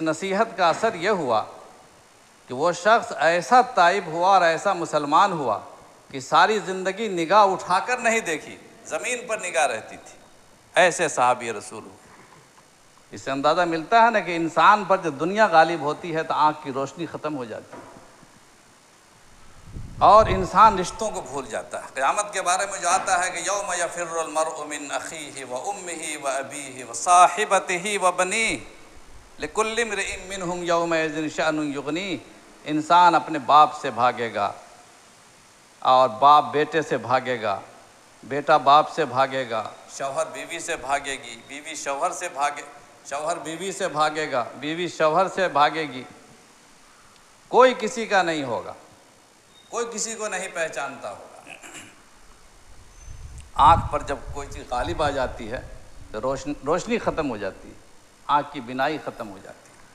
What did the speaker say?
नसीहत का असर यह हुआ कि वो शख्स ऐसा ताइब हुआ और ऐसा मुसलमान हुआ कि सारी ज़िंदगी निगाह उठाकर नहीं देखी, ज़मीन पर निगाह रहती थी। ऐसे सहाबी रसूल हुए। इससे अंदाज़ा मिलता है ना कि इंसान पर जब दुनिया गालिब होती है तो आँख की रोशनी ख़त्म हो जाती है और इंसान रिश्तों को भूल जाता है। क़यामत के बारे में जो आता है कि यौम यफ़िर्रुल मर्उ मिन अख़ीहि व उम्मिहि व अबीहि व साहिबतिहि व बनीहि लिकुल्लि इम्रिइन मिनहुम यौमइज़िन शअनुन युग़नीह। इंसान अपने बाप से भागेगा और बाप बेटे से भागेगा, बेटा बाप से भागेगा, शौहर बीवी से भागेगी, बीवी शौहर से शौहर बीवी से भागेगा, बीवी शौहर से भागेगी। कोई किसी का नहीं होगा, कोई किसी को नहीं पहचानता होगा। आँख पर जब कोई चीज़ गालिब आ जाती है तो रोशनी ख़त्म हो जाती है, आँख की बिनाई ख़त्म हो जाती है।